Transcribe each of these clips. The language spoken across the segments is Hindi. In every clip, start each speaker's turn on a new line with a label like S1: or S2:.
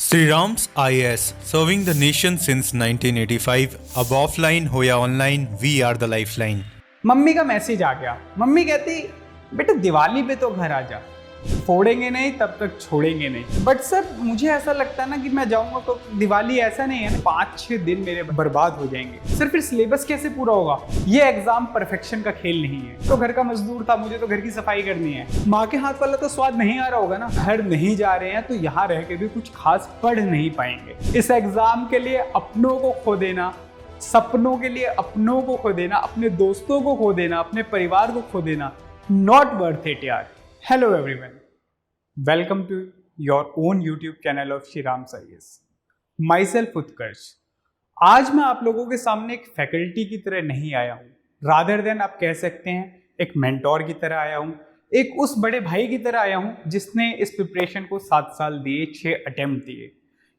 S1: Sri Ram's IAS, serving the nation since 1985. अब ऑफलाइन हो या online, we are the lifeline.
S2: Mummy का मैसेज आ गया। मम्मी कहती बेटा दिवाली पे तो घर आ जा, फोड़ेंगे नहीं तब तक छोड़ेंगे नहीं। बट सर मुझे ऐसा लगता है ना कि मैं जाऊंगा तो दिवाली ऐसा नहीं है ना, 5-6 दिन मेरे बर्बाद हो जाएंगे। सर फिर सिलेबस कैसे पूरा होगा? ये एग्जाम परफेक्शन का खेल नहीं है। तो घर का मजदूर था, मुझे तो घर की सफाई करनी है। माँ के हाथ वाला तो स्वाद नहीं आ रहा होगा ना। घर नहीं जा रहे हैं तो यहाँ रह के भी कुछ खास पढ़ नहीं पाएंगे। इस एग्जाम के लिए अपनों को खो देना, सपनों के लिए अपनों को खो देना, अपने दोस्तों को खो देना, अपने परिवार को खो देना, नॉट वर्थ इट यार। Hello everyone, welcome to your own YouTube channel of Shri Ram IAS। Myself Utkarsh. आज मैं आप लोगों के सामने एक फैकल्टी की तरह नहीं आया हूँ, रादर देन आप कह सकते हैं एक मेंटोर की तरह आया हूँ, एक उस बड़े भाई की तरह आया हूँ जिसने इस प्रिपरेशन को 7 साल दिए, 6 अटेम्प्ट दिए।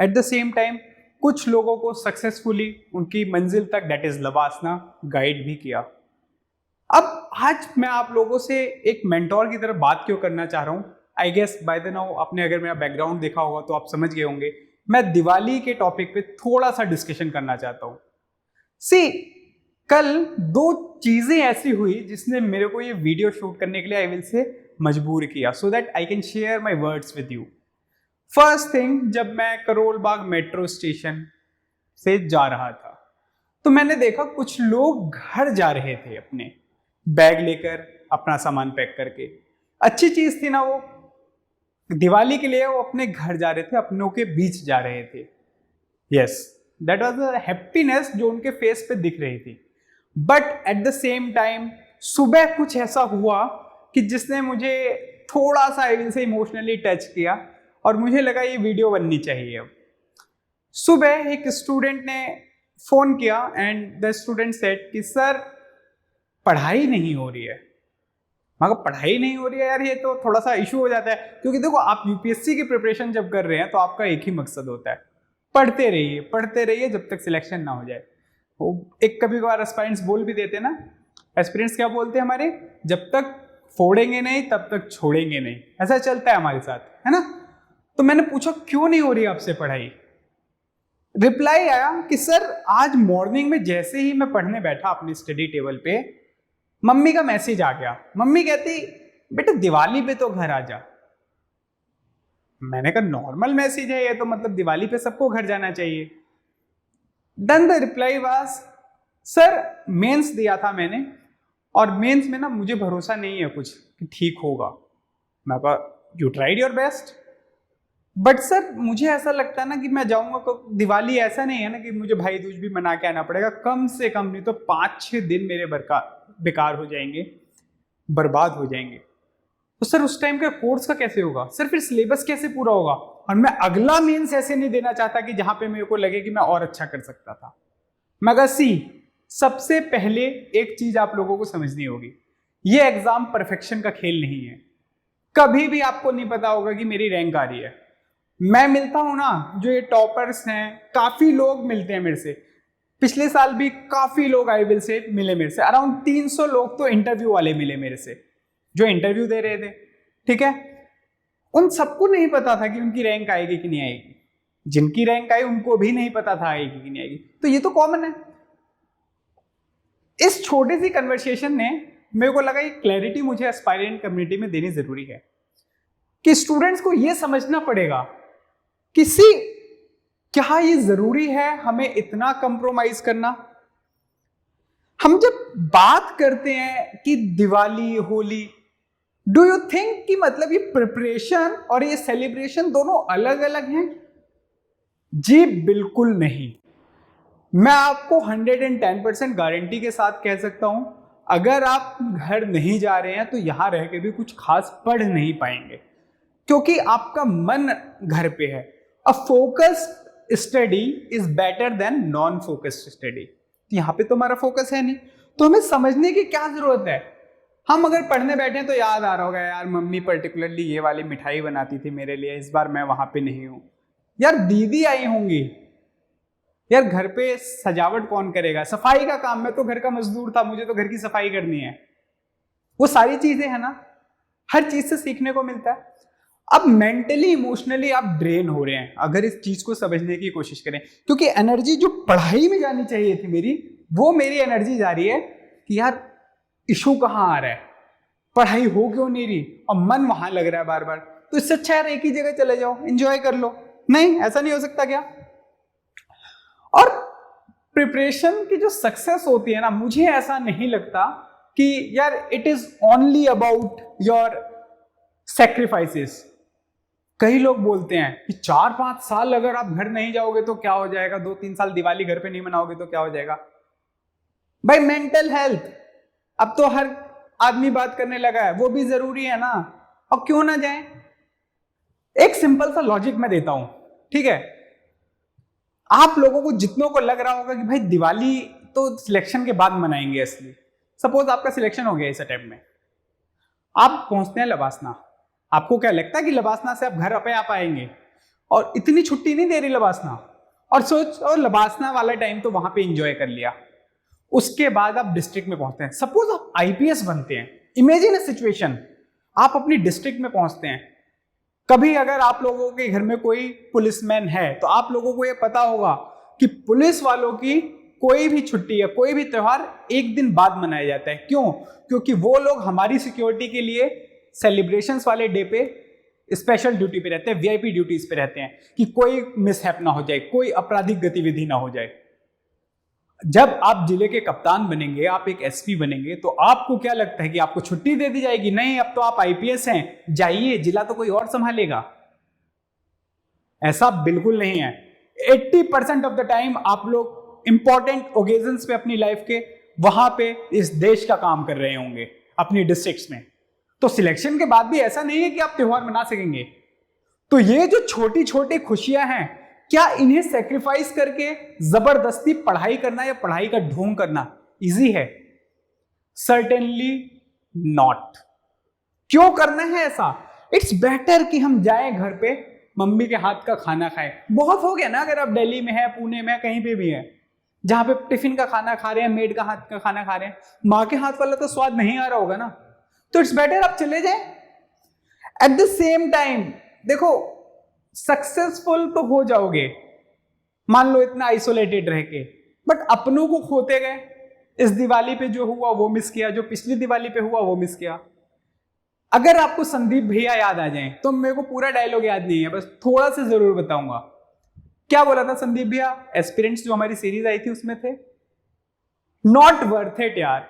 S2: एट द सेम टाइम कुछ लोगों को सक्सेसफुली उनकी मंजिल तक, दैट इज लवासना, गाइड भी किया। अब आज मैं आप लोगों से एक मेंटोर की तरह बात क्यों करना चाह रहा हूँ? I guess by the now आपने अगर मेरा बैकग्राउंड देखा होगा तो आप समझ गए होंगे। मैं दिवाली के टॉपिक पे थोड़ा सा डिस्कशन करना चाहता हूँ। सी, कल 2 चीजें ऐसी हुई जिसने मेरे को ये वीडियो शूट करने के लिए आई विल से मजबूर किया, so that I can share my words with you. First thing, जब मैं करोल बाग मेट्रो स्टेशन से जा रहा था तो मैंने देखा कुछ लोग घर जा रहे थे, अपने बैग लेकर, अपना सामान पैक करके। अच्छी चीज थी ना, वो दिवाली के लिए वो अपने घर जा रहे थे, अपनों के बीच जा रहे थे। Yes, that was a happiness जो उनके फेस पे दिख रही थी। But at the same time सुबह कुछ ऐसा हुआ कि जिसने मुझे थोड़ा सा आई विल से इमोशनली टच किया और मुझे लगा ये वीडियो बननी चाहिए। अब सुबह एक स्टूडेंट ने फोन किया एंड द स्टूडेंट सेड कि सर पढ़ाई नहीं हो रही है। मगर पढ़ाई नहीं हो रही है यार, ये तो थोड़ा सा इशू हो जाता है, क्योंकि देखो आप यूपीएससी की प्रिपरेशन जब कर रहे हैं तो आपका एक ही मकसद होता है, पढ़ते रहिए जब तक सिलेक्शन ना हो जाए। वो एक कभी कभार एस्पायरेंट्स बोल भी देते हैं ना, एस्पिरेंट्स क्या बोलते हैं हमारे, जब तक फोड़ेंगे नहीं तब तक छोड़ेंगे नहीं। ऐसा चलता है हमारे साथ, है ना। तो मैंने पूछा क्यों नहीं हो रही आपसे पढ़ाई? रिप्लाई आया कि सर आज मॉर्निंग में जैसे ही मैं पढ़ने बैठा अपनी स्टडी टेबल पे, मम्मी का मैसेज आ गया। मम्मी कहती बेटा दिवाली पे तो घर आ जा। मैंने कहा नॉर्मल मैसेज है ये तो, मतलब दिवाली पे सबको घर जाना चाहिए। Then the reply was, sir mains दिया था मैंने और मेंस में ना मुझे भरोसा नहीं है कुछ कि ठीक होगा। मैं कहा you tried your best, but sir मुझे ऐसा लगता है ना कि मैं जाऊंगा तो दिवाली ऐसा नहीं है ना कि मुझे भाई दूज भी मना के आना पड़ेगा। कम से कम नहीं तो 5-6 दिन मेरे बेकार हो जाएंगे, बर्बाद हो जाएंगे। तो सर उस टाइम का कोर्स का कैसे होगा? सर फिर सिलेबस कैसे पूरा होगा? और मैं अगला मेंस ऐसे नहीं देना चाहता कि जहां पे मेरे को लगे कि मैं और अच्छा कर सकता था। मगर सी, सबसे पहले एक चीज आप लोगों को समझनी होगी, ये एग्जाम परफेक्शन का खेल नहीं है। कभी भी आपको नहीं पता होगा कि मेरी रैंक आ रही है। मैं मिलता हूं ना, जो ये टॉपर्स हैं, काफी लोग मिलते हैं मेरे से। पिछले साल भी काफी लोग आई विल से मिले मेरे से, अराउंड 300 लोग तो इंटरव्यू वाले मिले मेरे से, जो इंटरव्यू दे रहे थे। ठीक है, उन सबको नहीं पता था कि उनकी रैंक आएगी कि नहीं आएगी। जिनकी रैंक आई उनको भी नहीं पता था आएगी कि नहीं आएगी। तो ये तो कॉमन है। इस छोटी सी कन्वर्सेशन ने मेरे को लगा ये क्लैरिटी मुझे एस्पायरेंट कम्युनिटी में देनी जरूरी है कि स्टूडेंट्स को ये समझना पड़ेगा कि क्या ये जरूरी है हमें इतना कंप्रोमाइज करना? हम जब बात करते हैं कि Diwali, Holi, do you think कि मतलब ये प्रिपरेशन और ये सेलिब्रेशन दोनों अलग अलग हैं? जी बिल्कुल नहीं। मैं आपको 110% गारंटी के साथ कह सकता हूं, अगर आप घर नहीं जा रहे हैं तो यहां रह के भी कुछ खास पढ़ नहीं पाएंगे, क्योंकि आपका मन घर पे है। A focused study is better than non focused study. यहां पे तो हमारा फोकस है नहीं, तो हमें समझने की क्या जरूरत है? हम अगर पढ़ने बैठे हैं तो याद आ रहा होगा यार मम्मी पर्टिकुलरली ये वाली मिठाई बनाती थी मेरे लिए, इस बार मैं वहां पे नहीं हूं। यार दीदी आई होंगी, यार घर पे सजावट कौन करेगा? सफाई का काम, मैं तो घर का मजदूर था, मुझे तो घर की सफाई करनी है। वो सारी चीजें है ना, हर चीज से सीखने को मिलता है। अब मेंटली इमोशनली आप ड्रेन हो रहे हैं अगर इस चीज को समझने की कोशिश करें, क्योंकि एनर्जी जो पढ़ाई में जानी चाहिए थी मेरी, वो मेरी एनर्जी जा रही है कि यार इशू कहाँ आ रहा है, पढ़ाई हो क्यों नहीं रही, और मन वहां लग रहा है बार बार। तो इससे अच्छा यार एक ही जगह चले जाओ, एंजॉय कर लो। नहीं, ऐसा नहीं हो सकता क्या? और प्रिपरेशन की जो सक्सेस होती है ना, मुझे ऐसा नहीं लगता कि यार it is only about your sacrifices. कई लोग बोलते हैं कि 4-5 साल अगर आप घर नहीं जाओगे तो क्या हो जाएगा, 2-3 साल दिवाली घर पे नहीं मनाओगे तो क्या हो जाएगा। भाई मेंटल हेल्थ, अब तो हर आदमी बात करने लगा है, वो भी जरूरी है ना, और क्यों ना जाए। एक सिंपल सा लॉजिक मैं देता हूं, ठीक है? आप लोगों को जितनों को लग रहा होगा कि भाई दिवाली तो सिलेक्शन के बाद मनाएंगे असली, सपोज आपका सिलेक्शन हो गया इस अटेम्प्ट में, आप पहुंचते हैं लबासना, आपको क्या लगता है कि लबासना से आप घर पे आ पाएंगे? और इतनी छुट्टी नहीं दे रही लबासना, और सोच, और लबासना वाला टाइम तो वहां पे एंजॉय कर लिया। उसके बाद आप डिस्ट्रिक्ट में पहुंचते हैं, सपोज आप आईपीएस बनते हैं, इमेजिन अ सिचुएशन, आप अपनी डिस्ट्रिक्ट में पहुंचते हैं। कभी अगर आप लोगों के घर में कोई पुलिसमैन है तो आप लोगों को यह पता होगा कि पुलिस वालों की कोई भी छुट्टी या कोई भी त्योहार एक दिन बाद मनाया जाता है। क्यों? क्योंकि वो लोग हमारी सिक्योरिटी के लिए सेलिब्रेशंस वाले डे पे स्पेशल ड्यूटी पे रहते हैं, वीआईपी ड्यूटीज पे रहते हैं कि कोई मिसहैप ना हो जाए, कोई आपराधिक गतिविधि ना हो जाए। जब आप जिले के कप्तान बनेंगे, आप एक एसपी बनेंगे, तो आपको क्या लगता है कि आपको छुट्टी दे दी जाएगी? नहीं, अब तो आप आईपीएस हैं, जाइए, जिला तो कोई और संभालेगा। ऐसा बिल्कुल नहीं है। 80% ऑफ द टाइम आप लोग इंपॉर्टेंट ओकेजन्स पे अपनी लाइफ के, वहां पे इस देश का काम कर रहे होंगे अपनी डिस्ट्रिक्ट्स में। तो सिलेक्शन के बाद भी ऐसा नहीं है कि आप त्योहार मना सकेंगे। तो ये जो छोटी छोटी खुशियां हैं, क्या इन्हें सेक्रीफाइस करके जबरदस्ती पढ़ाई करना या पढ़ाई का ढोंग करना इजी है? Certainly not. क्यों करना है ऐसा? इट्स बेटर कि हम जाएं घर पे, मम्मी के हाथ का खाना खाएं। बहुत हो गया ना, अगर आप दिल्ली में है, पुणे में है, कहीं पे भी है, जहां पे टिफिन का खाना खा रहे हैं, मेड का हाथ का खाना खा रहे हैं, माँ के हाथ वाला तो स्वाद नहीं आ रहा होगा ना। तो इट्स बेटर आप चले जाएं। एट द सेम टाइम देखो, सक्सेसफुल तो हो जाओगे मान लो इतना आइसोलेटेड रह के, बट अपनों को खोते गए। इस दिवाली पे जो हुआ वो मिस किया, जो पिछली दिवाली पे हुआ वो मिस किया। अगर आपको संदीप भैया याद आ जाएं, तो मेरे को पूरा डायलॉग याद नहीं है, बस थोड़ा सा जरूर बताऊंगा। क्या बोला था संदीप भैया? एस्पिरेंट्स जो हमारी सीरीज आई थी उसमें थे, नॉट वर्थ इट यार,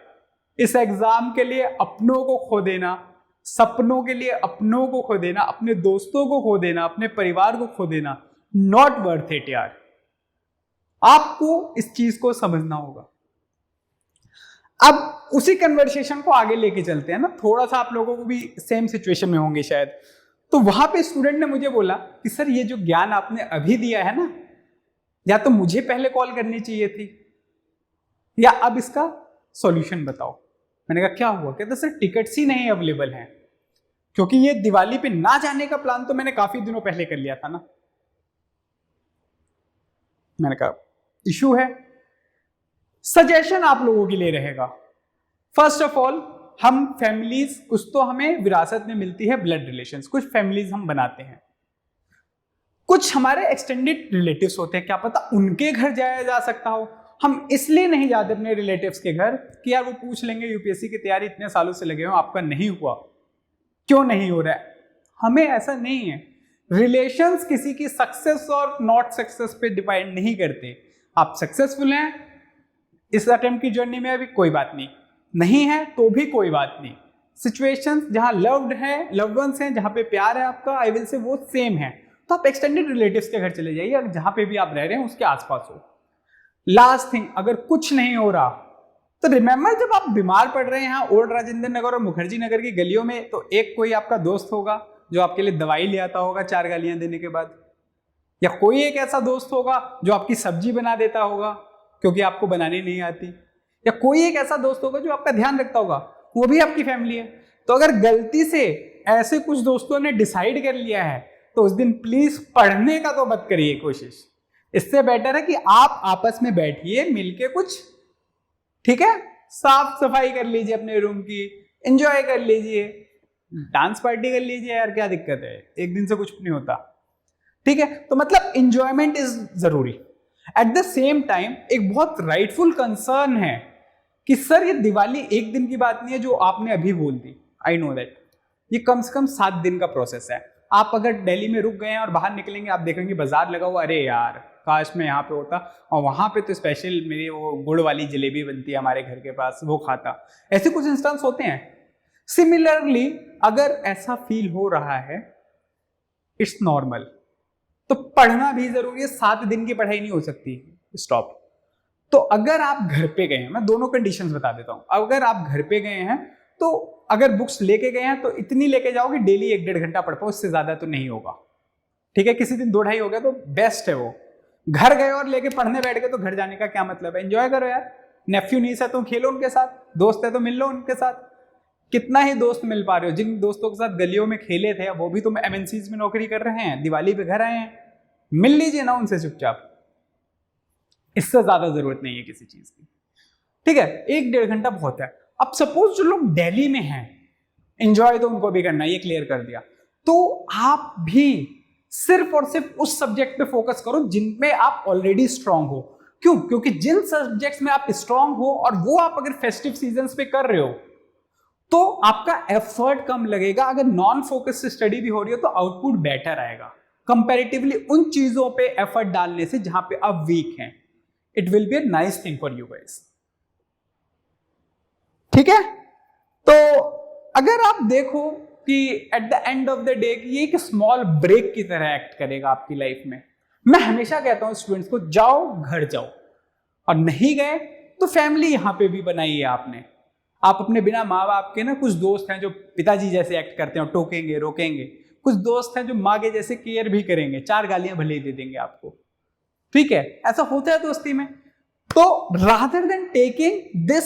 S2: इस एग्जाम के लिए अपनों को खो देना, सपनों के लिए अपनों को खो देना, अपने दोस्तों को खो देना, अपने परिवार को खो देना, नॉट वर्थ इट यार। आपको इस चीज को समझना होगा। अब उसी कन्वर्सेशन को आगे लेके चलते हैं ना, थोड़ा सा आप लोगों को भी सेम सिचुएशन में होंगे शायद। तो वहां पे स्टूडेंट ने मुझे बोला कि सर ये जो ज्ञान आपने अभी दिया है ना, या तो मुझे पहले कॉल करनी चाहिए थी, या अब इसका सॉल्यूशन बताओ। मैंने कहा क्या हुआ? कहते सर टिकट्स ही नहीं अवेलेबल हैं, क्योंकि ये दिवाली पे ना जाने का प्लान तो मैंने काफी दिनों पहले कर लिया था ना। मैंने कहा इशू है। सजेशन आप लोगों के लिए रहेगा, फर्स्ट ऑफ ऑल, हम फैमिलीज, कुछ तो हमें विरासत में मिलती है ब्लड रिलेशंस, कुछ फैमिलीज हम बनाते हैं, कुछ हमारे एक्सटेंडेड रिलेटिव्स होते हैं, क्या पता उनके घर जाया जा सकता हो। हम इसलिए नहीं जाते अपने रिलेटिव्स के घर कि यार वो पूछ लेंगे यूपीएससी की तैयारी इतने सालों से लगे हो, आपका नहीं हुआ, क्यों नहीं हो रहा है। हमें ऐसा नहीं है। रिलेशंस किसी की सक्सेस और नॉट सक्सेस पे डिपेंड नहीं करते। आप सक्सेसफुल हैं इस अटेम्प्ट की जर्नी में, अभी कोई बात नहीं है तो भी कोई बात नहीं। सिचुएशंस जहां लव्ड है, लव्ड वंस हैं, जहां पे प्यार है आपका, आई विल से वो सेम है, तो आप एक्सटेंडेड रिलेटिव्स के घर चले जाइए, या जहां पे भी आप रह रहे हैं उसके आसपास हो। लास्ट थिंग, अगर कुछ नहीं हो रहा तो रिमेंबर, जब आप बीमार पड़ रहे हैं यहाँ ओल्ड राजेंद्र नगर और मुखर्जी नगर की गलियों में, तो एक कोई आपका दोस्त होगा जो आपके लिए दवाई ले आता होगा 4 गालियां देने के बाद, या कोई एक ऐसा दोस्त होगा जो आपकी सब्जी बना देता होगा क्योंकि आपको बनानी नहीं आती, या कोई एक ऐसा दोस्त होगा जो आपका ध्यान रखता होगा, वो भी आपकी फैमिली है। तो अगर गलती से ऐसे कुछ दोस्तों ने डिसाइड कर लिया है तो उस दिन प्लीज पढ़ने का तो मत करिए कोशिश। इससे बेटर है कि आप आपस में बैठिए मिलके कुछ, ठीक है, साफ सफाई कर लीजिए अपने रूम की, एंजॉय कर लीजिए, डांस पार्टी कर लीजिए यार, क्या दिक्कत है, एक दिन से कुछ नहीं होता। ठीक है, तो मतलब इंजॉयमेंट इज जरूरी। एट द सेम टाइम एक बहुत राइटफुल कंसर्न है कि सर ये दिवाली एक दिन की बात नहीं है जो आपने अभी बोल दी, आई नो दैट, ये कम से कम 7 दिन का प्रोसेस है। आप अगर दिल्ली में रुक गए हैं और बाहर निकलेंगे, आप देखेंगे बाजार लगा हुआ, अरे यार काश मैं यहाँ पे होता, और वहां पे तो स्पेशल मेरी वो गुड़ वाली जलेबी बनती है हमारे घर के पास, वो खाता। ऐसे कुछ इंस्टेंस होते हैं। सिमिलरली अगर ऐसा फील हो रहा है, इट्स नॉर्मल, तो पढ़ना भी जरूरी है। 7 दिन की पढ़ाई नहीं हो सकती, स्टॉप। तो अगर आप घर पे गए हैं, मैं दोनों कंडीशंस बता देता हूं। अगर आप घर पे गए हैं तो अगर बुक्स लेके गए हैं तो इतनी लेके जाओ कि डेली 1-1.5 घंटा पढ़ पाओ, उससे ज्यादा तो नहीं होगा। ठीक है, किसी दिन 2-2.5 हो गया तो बेस्ट है वो। घर गए और लेके पढ़ने बैठ गए तो घर जाने का क्या मतलब है। एंजॉय करो यार, नेफ्यू नीस है तो खेलो उनके साथ, दोस्त है तो मिल लो उनके साथ। कितना ही दोस्त मिल पा रहे हो, जिन दोस्तों के साथ गलियों में खेले थे वो भी तो MNCs में नौकरी कर रहे हैं, दिवाली पे घर आए हैं, मिल लीजिए ना उनसे चुपचाप। इससे ज्यादा जरूरत नहीं है किसी चीज की। ठीक है, 1-1.5 घंटा बहुत है। अब सपोज जो लोग दिल्ली में हैं, एंजॉय तो उनको भी करना है, ये क्लियर कर दिया, तो आप भी सिर्फ और सिर्फ उस सब्जेक्ट पे फोकस करो जिनमें आप ऑलरेडी स्ट्रांग हो। क्यों? क्योंकि जिन सब्जेक्ट्स में आप स्ट्रांग हो और वो आप अगर फेस्टिव सीजन्स पे कर रहे हो तो आपका एफर्ट कम लगेगा। अगर नॉन फोकस स्टडी भी हो रही हो तो आउटपुट बेटर आएगा कंपैरेटिवली उन चीजों पे एफर्ट डालने से जहां पे आप वीक हैं। It will be a nice thing for you guys. ठीक है, तो अगर आप देखो कि at the end of the day ये एक स्मॉल ब्रेक की तरह एक्ट करेगा आपकी लाइफ में। मैं हमेशा कहता हूं स्टूडेंट्स को, जाओ घर जाओ, और नहीं गए तो फैमिली यहां पे भी बनाई है आपने। आप अपने बिना माँ बाप के ना, कुछ दोस्त हैं जो पिताजी जैसे एक्ट करते हैं, टोकेंगे रोकेंगे, कुछ दोस्त हैं जो माँ के जैसे केयर भी करेंगे, 4 गालियां भले ही दे देंगे आपको। ठीक है, ऐसा होता है दोस्ती में। तो rather than taking this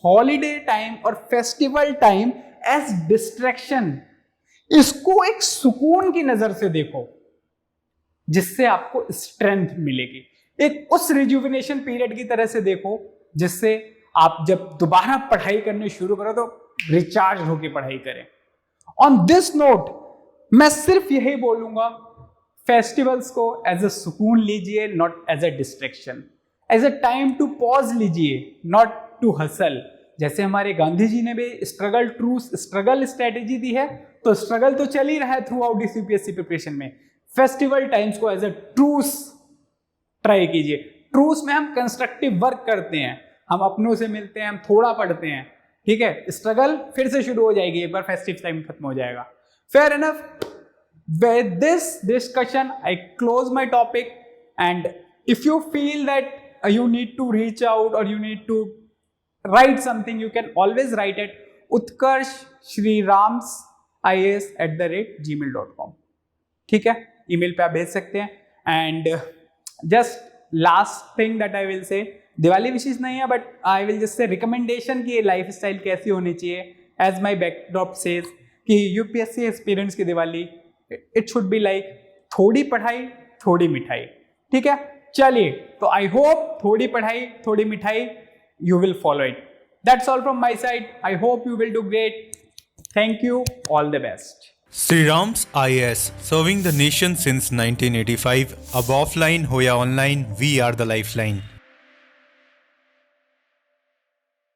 S2: holiday time और फेस्टिवल टाइम एज डिस्ट्रैक्शन, इसको एक सुकून की नजर से देखो जिससे आपको स्ट्रेंथ मिलेगी। एक उस रिजुविनेशन पीरियड की तरह से देखो जिससे आप जब दोबारा पढ़ाई करने शुरू करो तो रिचार्ज होकर पढ़ाई करें। ऑन दिस नोट मैं सिर्फ यही बोलूंगा, फेस्टिवल्स को एज अ सुकून लीजिए, not as a distraction. As a time to pause लीजिए, नॉट टू हसल। जैसे हमारे गांधी जी ने भी स्ट्रगल स्ट्रेटेजी दी है, तो स्ट्रगल तो चल ही रहा है थ्रू आउट यूपीएससी प्रिपरेशन में। फेस्टिवल टाइम्स को एज अ ट्रूस ट्राई कीजिए। ट्रूस में हम कंस्ट्रक्टिव वर्क करते हैं, हम अपनों से मिलते हैं, हम थोड़ा पढ़ते हैं। ठीक है, स्ट्रगल फिर से शुरू हो जाएगी एक बार फेस्टिव टाइम खत्म हो जाएगा। Fair enough. With this discussion, I close my topic, and if you feel that you need to reach out or you need to write something, you can always write at utkarshsrirams.ias@gmail.com। ठीक है, ईमेल पे आप भेज सकते हैं। And just last thing that I will say, Diwali विशेष नहीं है, but I will just say recommendation की लाइफ स्टाइल कैसी होनी चाहिए। एज माई बैकड्रॉप सेज कि यूपीएससी एक्सपीरियंस की Diwali, it should be like थोड़ी पढ़ाई थोड़ी मिठाई। ठीक है, चलिए, तो आई होप थोड़ी पढ़ाई थोड़ी मिठाई you will follow it. That's all from my side. I hope you will do great. Thank you, all the best.
S1: Sri Ram's IAS, serving the nation since 1985. Ab offline ho ya online, we are the lifeline.